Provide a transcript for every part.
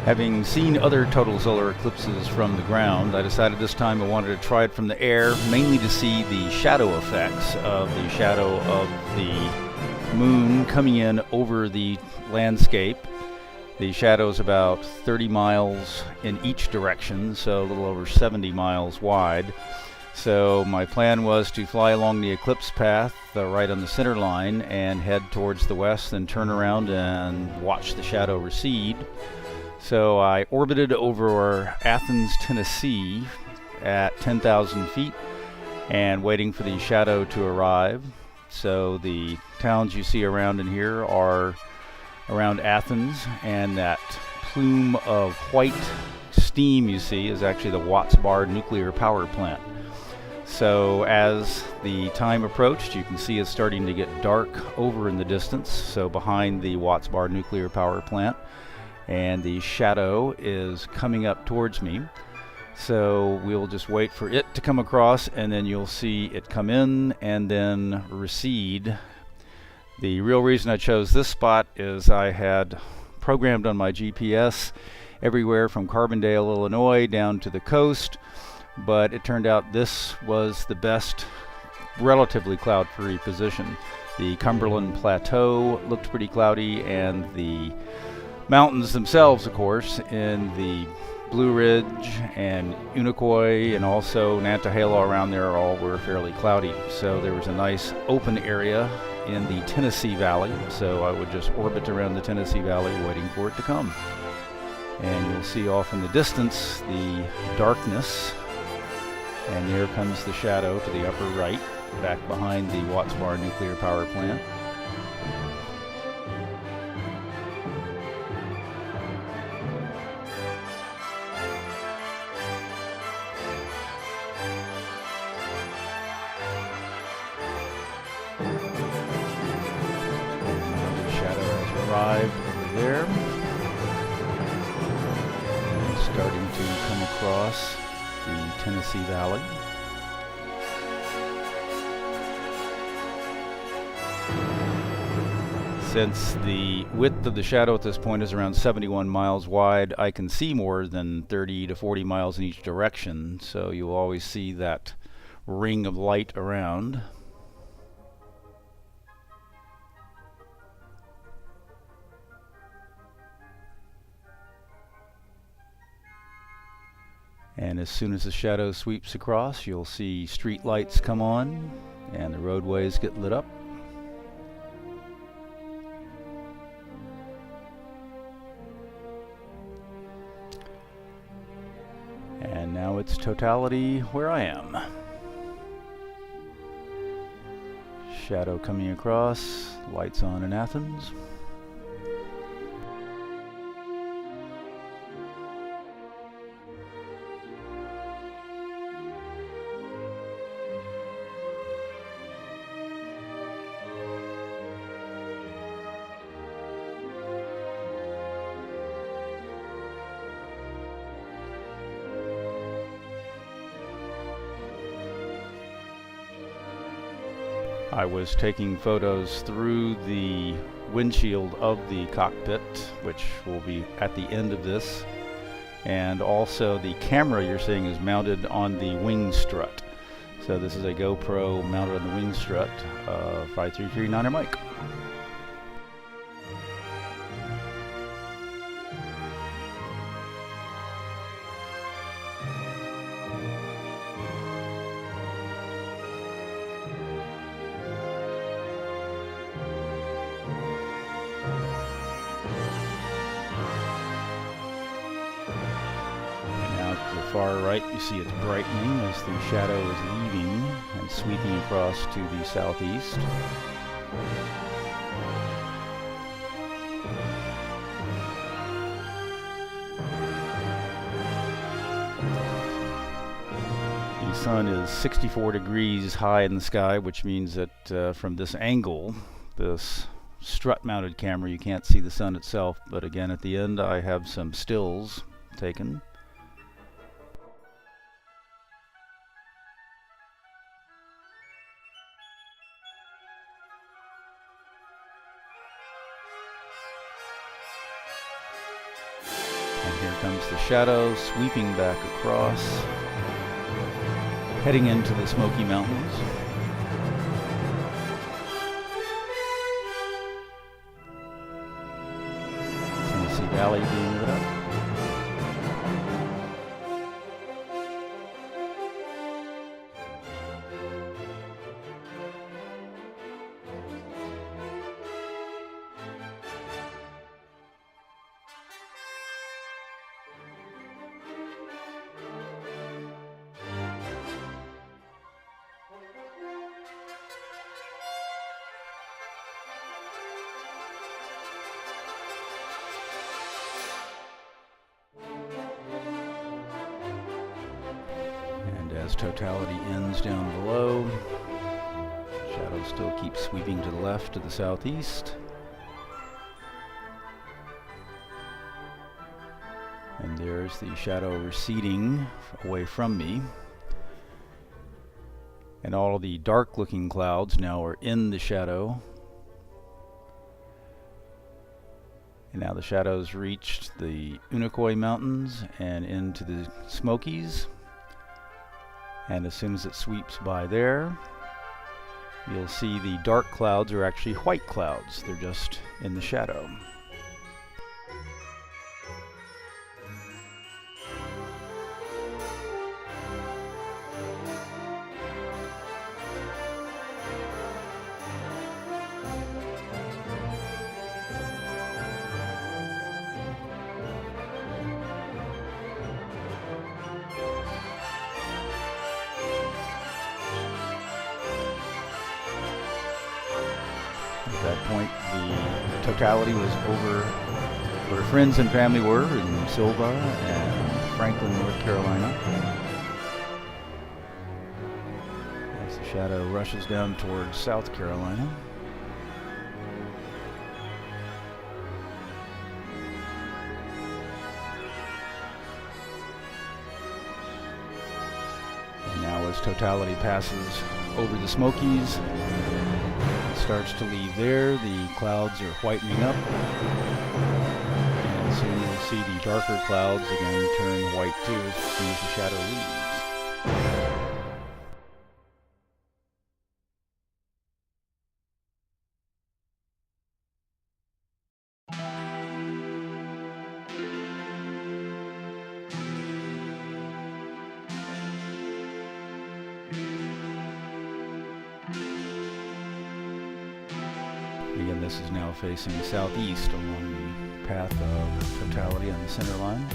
Having seen other total solar eclipses from the ground, I decided this time I wanted to try it from the air, mainly to see the shadow effects of the shadow of the moon coming in over the landscape. The shadow is about 30 miles in each direction, so a little over 70 miles wide. So my plan was to fly along the eclipse path right on the center line and head towards the west, then turn around and watch the shadow recede. So I orbited over Athens, Tennessee at 10,000 feet and waiting for the shadow to arrive. So the towns you see around in here are around Athens, and that plume of white steam you see is actually the Watts Bar nuclear power plant. So as the time approached, you can see it's starting to get dark over in the distance, so behind the Watts Bar nuclear power plant, and the shadow is coming up towards me. So we'll just wait for it to come across, and then you'll see it come in and then recede. The real reason I chose this spot is I had programmed on my GPS everywhere from Carbondale, Illinois down to the coast, but it turned out this was the best relatively cloud-free position. The Cumberland Plateau looked pretty cloudy, and the mountains themselves, of course, in the Blue Ridge and Unicoi and also Nantahala around there all were fairly cloudy. So there was a nice open area in the Tennessee Valley, so I would just orbit around the Tennessee Valley waiting for it to come. And you'll see off in the distance the darkness, and there comes the shadow to the upper right, back behind the Watts Bar nuclear power plant. Arrived over there, and starting to come across the Tennessee Valley. Since the width of the shadow at this point is around 71 miles wide, I can see more than 30 to 40 miles in each direction, so you'll always see that ring of light around. And as soon as the shadow sweeps across, you'll see street lights come on and the roadways get lit up. And now it's totality where I am. Shadow coming across, lights on in Athens. I was taking photos through the windshield of the cockpit, which will be at the end of this, and also the camera you're seeing is mounted on the wing strut. So this is a GoPro mounted on the wing strut, 5339er mic. Far right, you see it's brightening as the shadow is leaving and sweeping across to the southeast. The sun is 64 degrees high in the sky, which means that from this angle, this strut-mounted camera, you can't see the sun itself. But again, at the end, I have some stills taken. Here comes the shadow sweeping back across, heading into the Smoky Mountains. Tennessee Valley being lit up. As totality ends down below, shadow still keeps sweeping to the left to the southeast. And there's the shadow receding away from me. And all of the dark looking clouds now are in the shadow. And now the shadow's reached the Unicoi Mountains and into the Smokies. And as soon as it sweeps by there, you'll see the dark clouds are actually white clouds. They're just in the shadow. At that point, the totality was over where friends and family were in Silva and Franklin, North Carolina. As the shadow rushes down towards South Carolina. And now as totality passes over the Smokies, starts to leave there, the clouds are whitening up, and soon you'll see the darker clouds again turn white too as soon as the shadow leaves. Again, this is now facing southeast along the path of totality on the center line.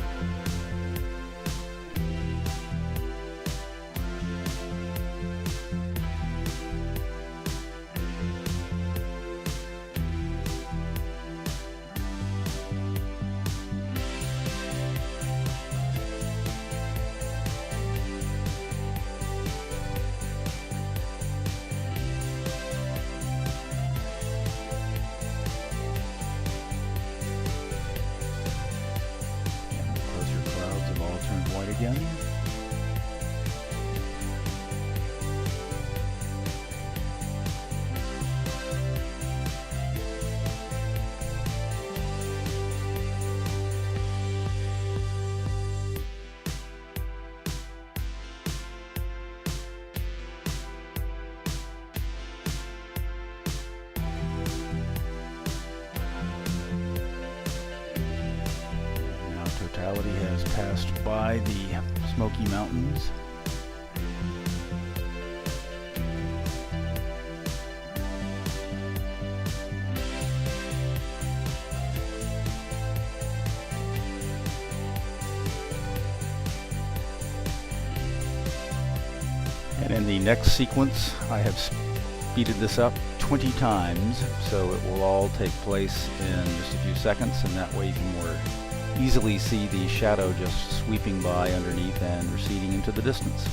Again. Now totality has passed by the Smoky Mountains. And in the next sequence, I have speeded this up 20 times, so it will all take place in just a few seconds, and that way you can more easily see the shadow just sweeping by underneath and receding into the distance.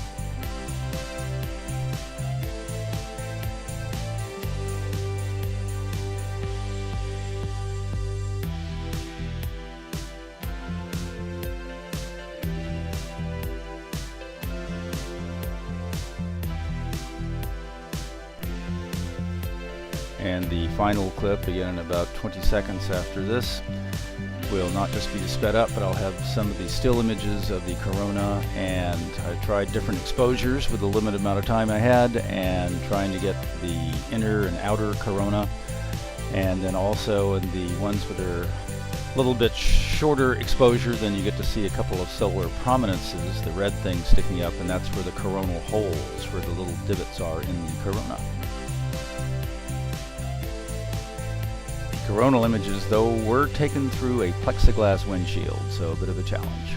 And the final clip, again in about 20 seconds after this, will not just be sped up, but I'll have some of the still images of the corona, and I tried different exposures with the limited amount of time I had, and trying to get the inner and outer corona, and then also in the ones with their little bit shorter exposure, then you get to see a couple of solar prominences, the red thing sticking up, and that's where the coronal holes, where the little divots are in the corona. Coronal images, though, were taken through a plexiglass windshield, so a bit of a challenge.